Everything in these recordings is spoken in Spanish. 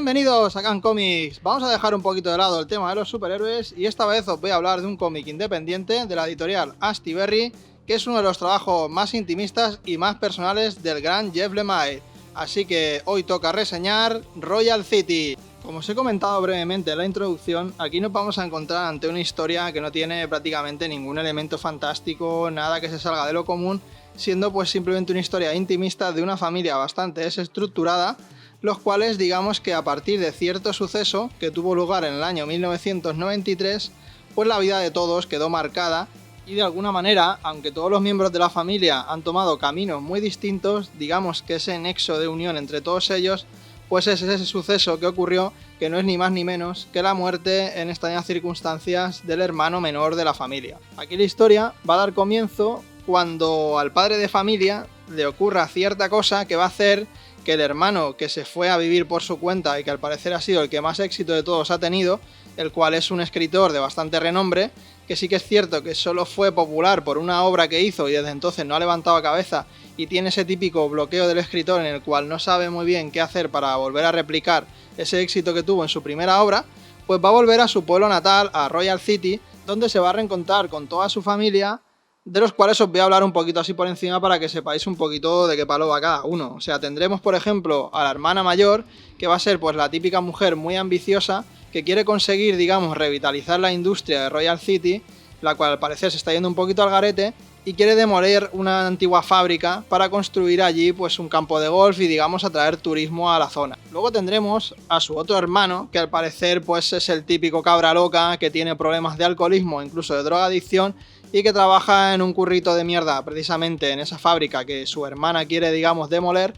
Bienvenidos a Can Comics. Vamos a dejar un poquito de lado el tema de los superhéroes y esta vez os voy a hablar de un cómic independiente de la editorial Astiberri, que es uno de los trabajos más intimistas y más personales del gran Jeff Lemire. Así que hoy toca reseñar Royal City. Como os he comentado brevemente en la introducción, aquí nos vamos a encontrar ante una historia que no tiene prácticamente ningún elemento fantástico, nada que se salga de lo común, siendo pues simplemente una historia intimista de una familia bastante desestructurada, los cuales digamos que a partir de cierto suceso que tuvo lugar en el año 1993, pues la vida de todos quedó marcada y de alguna manera, aunque todos los miembros de la familia han tomado caminos muy distintos, digamos que ese nexo de unión entre todos ellos, pues es ese suceso que ocurrió, que no es ni más ni menos que la muerte en extrañas circunstancias del hermano menor de la familia. Aquí la historia va a dar comienzo cuando al padre de familia le ocurra cierta cosa que va a hacer que el hermano que se fue a vivir por su cuenta y que al parecer ha sido el que más éxito de todos ha tenido, el cual es un escritor de bastante renombre, que sí que es cierto que solo fue popular por una obra que hizo y desde entonces no ha levantado cabeza y tiene ese típico bloqueo del escritor en el cual no sabe muy bien qué hacer para volver a replicar ese éxito que tuvo en su primera obra, pues va a volver a su pueblo natal, a Royal City, donde se va a reencontrar con toda su familia, de los cuales os voy a hablar un poquito así por encima para que sepáis un poquito de qué palo va cada uno. O sea, tendremos por ejemplo a la hermana mayor, que va a ser pues la típica mujer muy ambiciosa, que quiere conseguir, digamos, revitalizar la industria de Royal City, la cual al parecer se está yendo un poquito al garete, y quiere demoler una antigua fábrica para construir allí pues un campo de golf y digamos atraer turismo a la zona. Luego tendremos a su otro hermano, que al parecer pues es el típico cabra loca que tiene problemas de alcoholismo, incluso de drogadicción, y que trabaja en un currito de mierda precisamente en esa fábrica que su hermana quiere, digamos, demoler,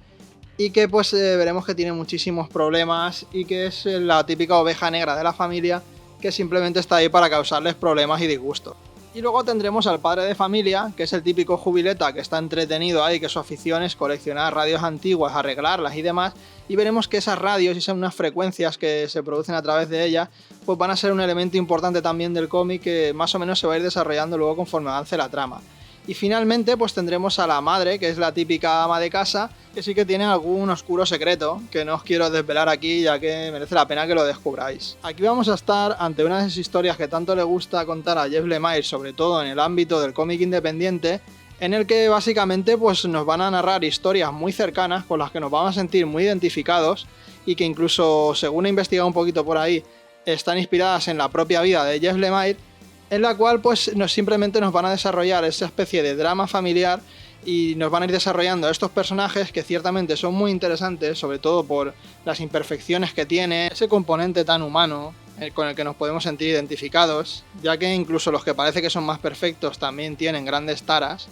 y que pues veremos que tiene muchísimos problemas y que es la típica oveja negra de la familia que simplemente está ahí para causarles problemas y disgustos. Y luego tendremos al padre de familia, que es el típico jubileta que está entretenido ahí, que su afición es coleccionar radios antiguas, arreglarlas y demás, y veremos que esas radios y esas unas frecuencias que se producen a través de ellas, pues van a ser un elemento importante también del cómic que más o menos se va a ir desarrollando luego conforme avance la trama. Y finalmente pues tendremos a la madre, que es la típica ama de casa, que sí que tiene algún oscuro secreto, que no os quiero desvelar aquí ya que merece la pena que lo descubráis. Aquí vamos a estar ante una de esas historias que tanto le gusta contar a Jeff Lemire, sobre todo en el ámbito del cómic independiente, en el que básicamente pues nos van a narrar historias muy cercanas con las que nos vamos a sentir muy identificados y que incluso, según he investigado un poquito por ahí, están inspiradas en la propia vida de Jeff Lemire, en la cual pues simplemente nos van a desarrollar esa especie de drama familiar y nos van a ir desarrollando estos personajes que ciertamente son muy interesantes, sobre todo por las imperfecciones que tiene, ese componente tan humano con el que nos podemos sentir identificados, ya que incluso los que parece que son más perfectos también tienen grandes taras.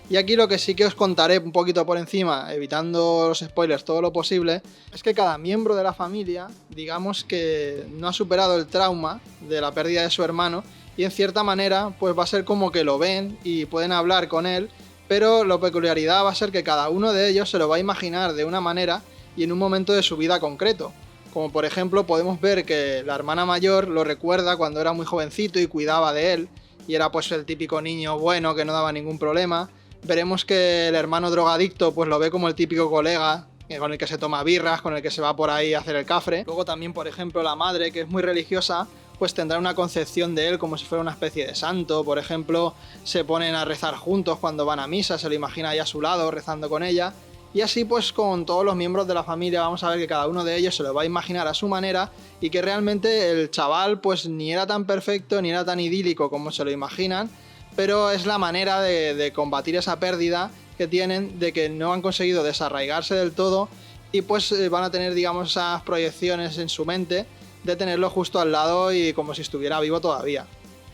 Y aquí lo que sí que os contaré un poquito por encima, evitando los spoilers todo lo posible, es que cada miembro de la familia, digamos que no ha superado el trauma de la pérdida de su hermano, y en cierta manera pues va a ser como que lo ven y pueden hablar con él, pero la peculiaridad va a ser que cada uno de ellos se lo va a imaginar de una manera y en un momento de su vida concreto. Como por ejemplo podemos ver que la hermana mayor lo recuerda cuando era muy jovencito y cuidaba de él, y era pues el típico niño bueno que no daba ningún problema. Veremos que el hermano drogadicto pues lo ve como el típico colega con el que se toma birras, con el que se va por ahí a hacer el cafre. Luego también por ejemplo la madre, que es muy religiosa, pues tendrá una concepción de él como si fuera una especie de santo. Por ejemplo, se ponen a rezar juntos cuando van a misa, se lo imagina ahí a su lado rezando con ella, y así pues con todos los miembros de la familia vamos a ver que cada uno de ellos se lo va a imaginar a su manera y que realmente el chaval pues ni era tan perfecto ni era tan idílico como se lo imaginan, pero es la manera de combatir esa pérdida que tienen, de que no han conseguido desarraigarse del todo y pues van a tener, digamos, esas proyecciones en su mente de tenerlo justo al lado y como si estuviera vivo todavía.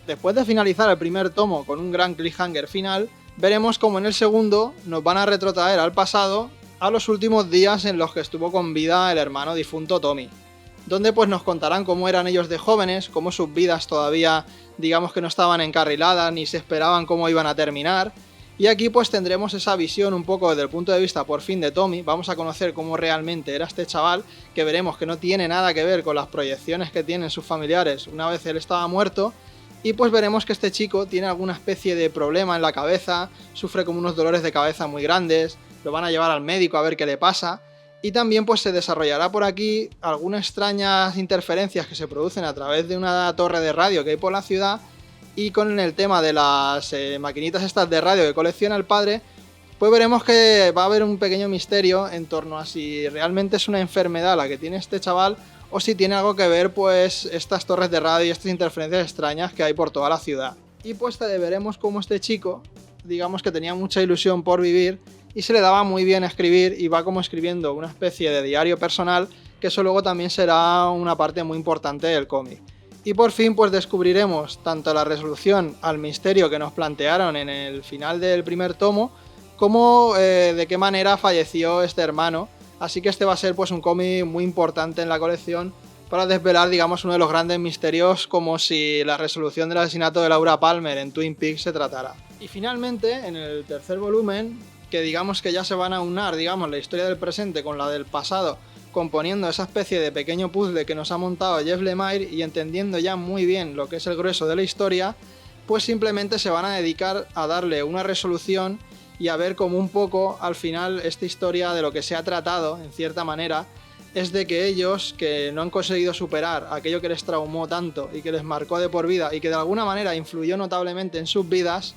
Después de finalizar el primer tomo con un gran cliffhanger final, veremos como en el segundo nos van a retrotraer al pasado, a los últimos días en los que estuvo con vida el hermano difunto Tommy, donde pues nos contarán cómo eran ellos de jóvenes, cómo sus vidas todavía digamos que no estaban encarriladas ni se esperaban cómo iban a terminar. Y aquí pues tendremos esa visión un poco desde el punto de vista por fin de Tommy, vamos a conocer cómo realmente era este chaval, que veremos que no tiene nada que ver con las proyecciones que tienen sus familiares una vez él estaba muerto, y pues veremos que este chico tiene alguna especie de problema en la cabeza, sufre como unos dolores de cabeza muy grandes, lo van a llevar al médico a ver qué le pasa, Y también pues se desarrollará por aquí algunas extrañas interferencias que se producen a través de una torre de radio que hay por la ciudad, y con el tema de las maquinitas estas de radio que colecciona el padre, pues veremos que va a haber un pequeño misterio en torno a si realmente es una enfermedad la que tiene este chaval o si tiene algo que ver pues estas torres de radio y estas interferencias extrañas que hay por toda la ciudad. Y pues veremos cómo este chico, digamos que tenía mucha ilusión por vivir y se le daba muy bien escribir, y va como escribiendo una especie de diario personal, que eso luego también será una parte muy importante del cómic. Y por fin pues descubriremos tanto la resolución al misterio que nos plantearon en el final del primer tomo, como de qué manera falleció este hermano. Así que este va a ser pues un cómic muy importante en la colección para desvelar, digamos, uno de los grandes misterios, como si la resolución del asesinato de Laura Palmer en Twin Peaks se tratara. Y finalmente, en el tercer volumen, que digamos que ya se van a aunar, digamos, la historia del presente con la del pasado, componiendo esa especie de pequeño puzzle que nos ha montado Jeff Lemire, y entendiendo ya muy bien lo que es el grueso de la historia, pues simplemente se van a dedicar a darle una resolución y a ver cómo un poco al final esta historia de lo que se ha tratado, en cierta manera, es de que ellos, que no han conseguido superar aquello que les traumó tanto y que les marcó de por vida y que de alguna manera influyó notablemente en sus vidas,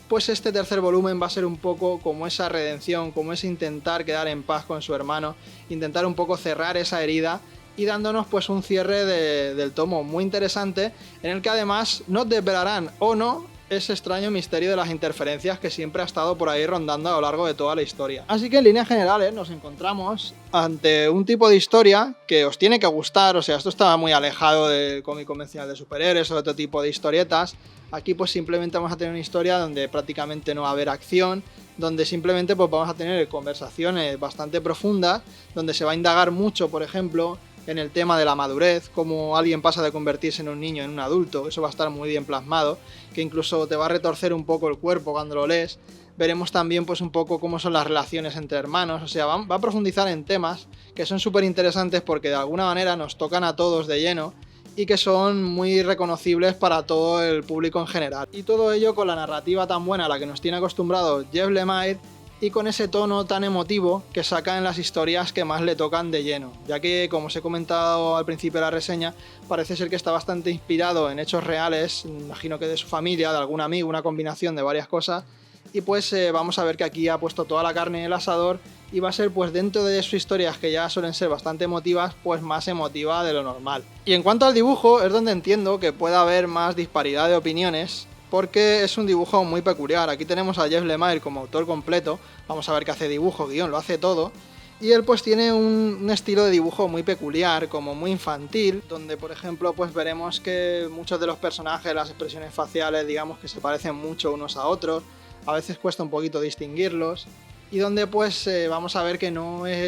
pues este tercer volumen va a ser un poco como esa redención, como ese intentar quedar en paz con su hermano, intentar un poco cerrar esa herida y dándonos pues un cierre del tomo muy interesante, en el que además nos desvelarán o no ese extraño misterio de las interferencias que siempre ha estado por ahí rondando a lo largo de toda la historia. Así que en líneas generales nos encontramos ante un tipo de historia que os tiene que gustar, o sea, esto está muy alejado del cómic convencional de superhéroes o de otro tipo de historietas. Aquí pues simplemente vamos a tener una historia donde prácticamente no va a haber acción, donde simplemente pues vamos a tener conversaciones bastante profundas, donde se va a indagar mucho, por ejemplo, en el tema de la madurez, cómo alguien pasa de convertirse en un niño en un adulto. Eso va a estar muy bien plasmado, que incluso te va a retorcer un poco el cuerpo cuando lo lees. Veremos también pues un poco cómo son las relaciones entre hermanos, o sea, va a profundizar en temas que son súper interesantes porque de alguna manera nos tocan a todos de lleno y que son muy reconocibles para todo el público en general. Y todo ello con la narrativa tan buena a la que nos tiene acostumbrado Jeff Lemire, y con ese tono tan emotivo que saca en las historias que más le tocan de lleno, ya que, como os he comentado al principio de la reseña, parece ser que está bastante inspirado en hechos reales, imagino que de su familia, de algún amigo, una combinación de varias cosas, y pues vamos a ver que aquí ha puesto toda la carne en el asador, y va a ser pues dentro de sus historias, que ya suelen ser bastante emotivas, pues más emotiva de lo normal. Y en cuanto al dibujo, es donde entiendo que pueda haber más disparidad de opiniones, porque es un dibujo muy peculiar. Aquí tenemos a Jeff Lemire como autor completo, vamos a ver que hace dibujo, guión, lo hace todo, y él pues tiene un estilo de dibujo muy peculiar, como muy infantil, donde por ejemplo pues veremos que muchos de los personajes, las expresiones faciales, digamos que se parecen mucho unos a otros, a veces cuesta un poquito distinguirlos, y donde pues vamos a ver que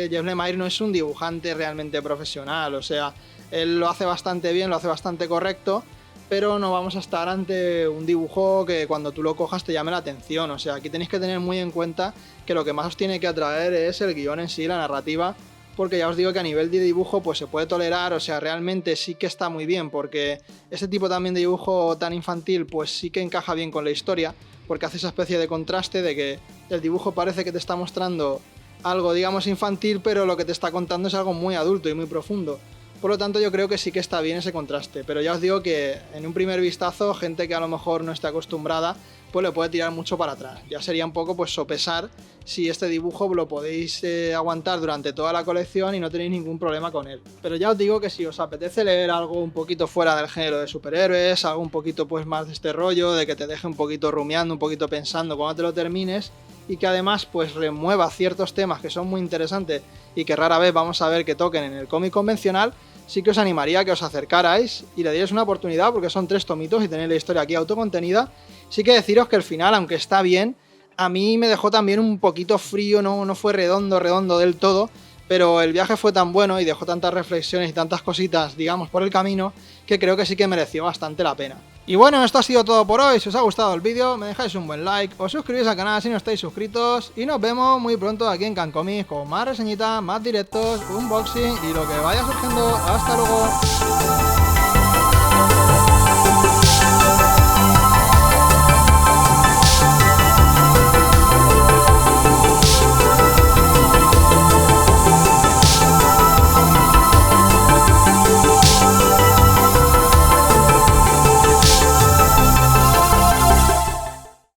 Jeff Lemire no es un dibujante realmente profesional, o sea, él lo hace bastante bien, lo hace bastante correcto, pero no vamos a estar ante un dibujo que cuando tú lo cojas te llame la atención. O sea, aquí tenéis que tener muy en cuenta que lo que más os tiene que atraer es el guión en sí, la narrativa, porque ya os digo que a nivel de dibujo pues se puede tolerar, o sea, realmente sí que está muy bien, porque este tipo también de dibujo tan infantil pues sí que encaja bien con la historia, porque hace esa especie de contraste de que el dibujo parece que te está mostrando algo, digamos, infantil, pero lo que te está contando es algo muy adulto y muy profundo. Por lo tanto, yo creo que sí que está bien ese contraste, pero ya os digo que en un primer vistazo, gente que a lo mejor no esté acostumbrada, pues le puede tirar mucho para atrás. Ya sería un poco pues sopesar si este dibujo lo podéis aguantar durante toda la colección y no tenéis ningún problema con él. Pero ya os digo que si os apetece leer algo un poquito fuera del género de superhéroes, algo un poquito pues más de este rollo, de que te deje un poquito rumiando, un poquito pensando cuando te lo termines, y que además pues remueva ciertos temas que son muy interesantes y que rara vez vamos a ver que toquen en el cómic convencional, sí que os animaría a que os acercarais y le dierais una oportunidad, porque son 3 tomitos y tenéis la historia aquí autocontenida. Sí que deciros que el final, aunque está bien, a mí me dejó también un poquito frío, no fue redondo del todo, pero el viaje fue tan bueno y dejó tantas reflexiones y tantas cositas, digamos, por el camino, que creo que sí que mereció bastante la pena. Y bueno, esto ha sido todo por hoy. Si os ha gustado el vídeo, me dejáis un buen like, os suscribís al canal si no estáis suscritos, y nos vemos muy pronto aquí en Can Comics con más reseñitas, más directos, unboxing y lo que vaya surgiendo. ¡Hasta luego!